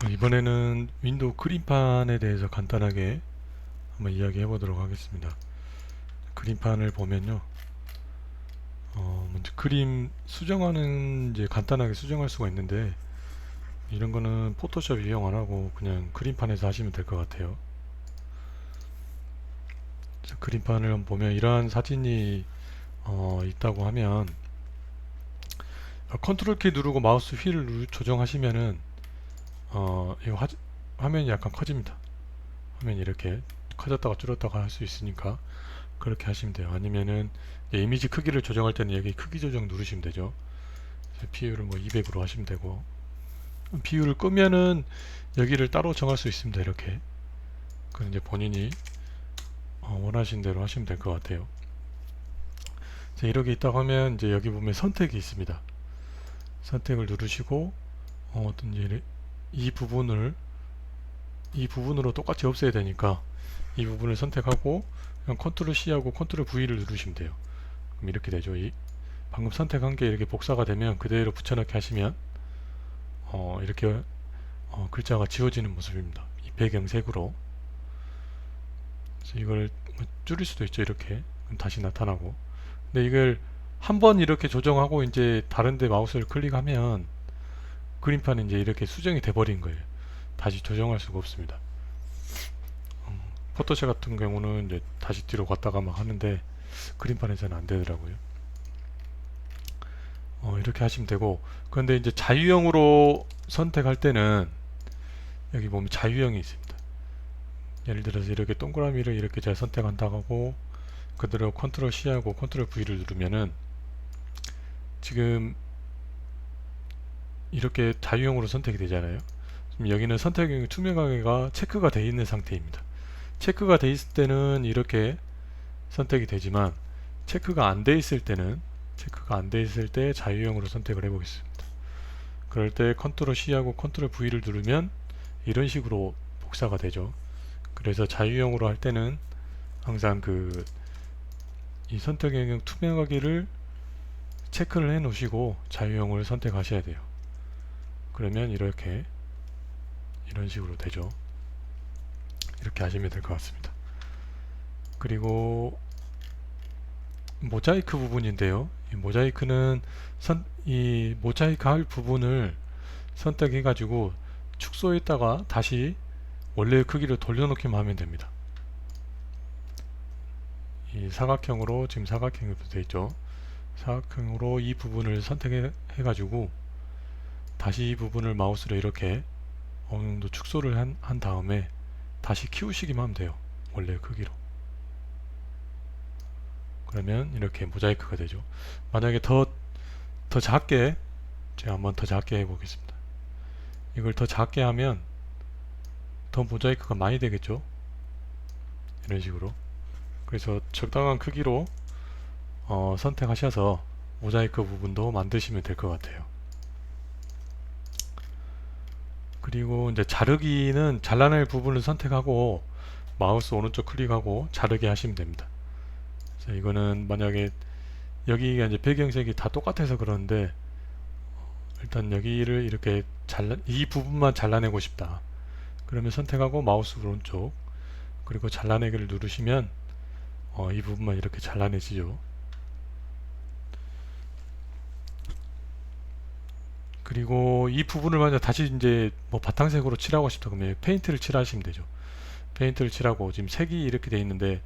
이번에는 윈도우 그림판에 대해서 간단하게 한번 이야기해 보도록 하겠습니다. 그림판을 보면요, 먼저 그림 수정하는 이제 간단하게 수정할 수가 있는데 이런 거는 포토샵 이용 안 하고 그냥 그림판에서 하시면 될 것 같아요. 그림판을 한번 보면 이러한 사진이 있다고 하면 컨트롤 키 누르고 마우스 휠 조정하시면은 이 화면이 약간 커집니다. 화면이 이렇게 커졌다가 줄었다가 할 수 있으니까 그렇게 하시면 돼요. 아니면은 이미지 크기를 조정할 때는 여기 크기 조정 누르시면 되죠. 비율을 뭐 200으로 하시면 되고, 비율을 끄면은 여기를 따로 정할 수 있습니다. 이렇게. 그건 이제 본인이 원하신 대로 하시면 될 것 같아요. 자, 이렇게 있다고 하면 이제 여기 보면 선택이 있습니다. 선택을 누르시고 어떤 이제 이 부분을 이 부분으로 똑같이 없애야 되니까 이 부분을 선택하고 그냥 컨트롤 C하고 컨트롤 V를 누르시면 돼요. 그럼 이렇게 되죠. 방금 선택한 게 이렇게 복사가 되면 그대로 붙여넣기 하시면 이렇게 글자가 지워지는 모습입니다. 이 배경색으로. 그래서 이걸 줄일 수도 있죠. 이렇게 그럼 다시 나타나고. 근데 이걸 한번 이렇게 조정하고 이제 다른데 마우스를 클릭하면 그림판이 이제 이렇게 수정이 돼 버린 거예요. 다시 조정할 수가 없습니다. 포토샵 같은 경우는 이제 다시 뒤로 갔다가 막 하는데 그림판에서는 안 되더라고요. 이렇게 하시면 되고, 그런데 이제 자유형으로 선택할 때는 여기 보면 자유형이 있습니다. 예를 들어서 이렇게 동그라미를 이렇게 제가 선택한다고 하고 그대로 컨트롤 C하고 컨트롤 V를 누르면은 지금 이렇게 자유형으로 선택이 되잖아요. 지금 여기는 선택형 투명하게가 체크가 되어 있는 상태입니다. 체크가 되어 있을 때는 이렇게 선택이 되지만 체크가 안 되어 있을 때는 체크가 안 되어 있을 때 자유형으로 선택을 해보겠습니다. 그럴 때 컨트롤 C하고 컨트롤 V를 누르면 이런 식으로 복사가 되죠. 그래서 자유형으로 할 때는 항상 이 선택 영역 투명하기를 체크를 해 놓으시고 자유형을 선택하셔야 돼요. 그러면 이렇게 이런 식으로 되죠. 이렇게 하시면 될 것 같습니다. 그리고 모자이크 부분인데요. 이 모자이크는 이 모자이크 할 부분을 선택해 가지고 축소했다가 다시 원래의 크기로 돌려놓기만 하면 됩니다. 이 사각형으로 지금 사각형으로 되어 있죠. 사각형으로 이 부분을 선택해 가지고 다시 이 부분을 마우스로 이렇게 어느 정도 축소를 한 다음에 다시 키우시기만 하면 돼요. 원래 크기로. 그러면 이렇게 모자이크가 되죠. 만약에 더 작게, 제가 한번 더 작게 해보겠습니다. 이걸 더 작게 하면 더 모자이크가 많이 되겠죠. 이런 식으로. 그래서 적당한 크기로 선택하셔서 모자이크 부분도 만드시면 될 것 같아요. 그리고 이제 자르기는 잘라낼 부분을 선택하고 마우스 오른쪽 클릭하고 자르게 하시면 됩니다. 자, 이거는 만약에 여기가 이제 배경색이 다 똑같아서 그러는데 일단 여기를 이렇게 이 부분만 잘라내고 싶다. 그러면 선택하고 마우스 오른쪽 그리고 잘라내기를 누르시면 이 부분만 이렇게 잘라내지죠. 그리고 이 부분을 만약 다시 이제 뭐 바탕색으로 칠하고 싶다 그러면 페인트를 칠하시면 되죠. 페인트를 칠하고 지금 색이 이렇게 돼 있는데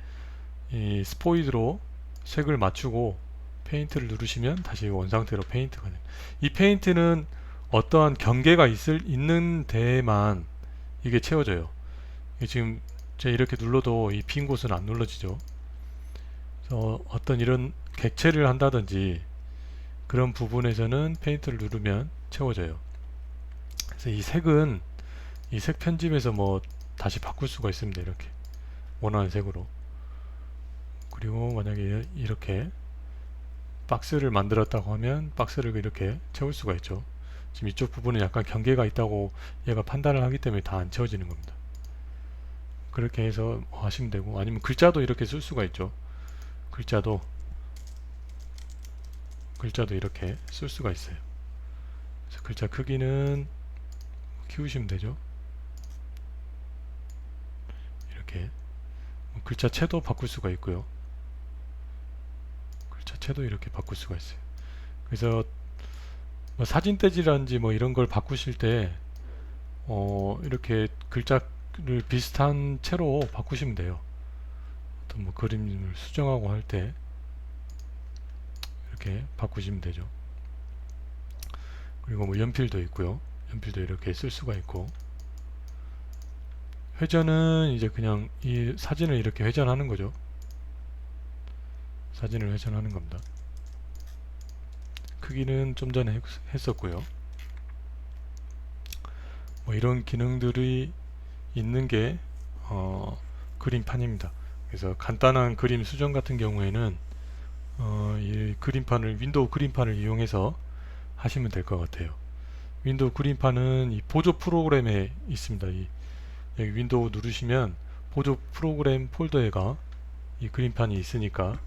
이 스포이드로 색을 맞추고 페인트를 누르시면 다시 원상태로 페인트가 됩니다. 이 페인트는 어떠한 경계가 있는 데에만 이게 채워져요. 이게 지금 제가 이렇게 눌러도 이 빈 곳은 안 눌러지죠. 그래서 어떤 이런 객체를 한다든지 그런 부분에서는 페인트를 누르면 채워져요. 그래서 이 색은 이 색 편집에서 뭐 다시 바꿀 수가 있습니다. 이렇게 원하는 색으로. 그리고 만약에 이렇게 박스를 만들었다고 하면 박스를 이렇게 채울 수가 있죠. 지금 이쪽 부분은 약간 경계가 있다고 얘가 판단을 하기 때문에 다 안 채워지는 겁니다. 그렇게 해서 하시면 되고 아니면 글자도 이렇게 쓸 수가 있죠. 글자도 이렇게 쓸 수가 있어요. 그래서 글자 크기는 키우시면 되죠. 이렇게 글자체도 바꿀 수가 있고요. 글자체도 이렇게 바꿀 수가 있어요. 그래서 뭐 사진 떼지라든지 뭐 이런 걸 바꾸실 때 이렇게 글자를 비슷한 채로 바꾸시면 돼요. 어떤 뭐 그림을 수정하고 할 때 이렇게 바꾸시면 되죠. 그리고 뭐 연필도 있고요. 연필도 이렇게 쓸 수가 있고, 회전은 이제 그냥 이 사진을 이렇게 회전하는 거죠. 사진을 회전하는 겁니다. 크기는 좀 전에 했었고요. 뭐 이런 기능들이 있는 게 그림판입니다. 그래서 간단한 그림 수정 같은 경우에는 이 그림판을, 윈도우 그림판을 이용해서 하시면 될 것 같아요. 윈도우 그림판은 이 보조 프로그램에 있습니다. 여기 윈도우 누르시면 보조 프로그램 폴더에가 이 그림판이 있으니까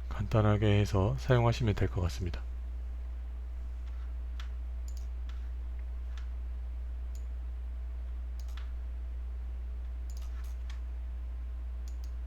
간단하게 해서 사용하시면 될 것 같습니다.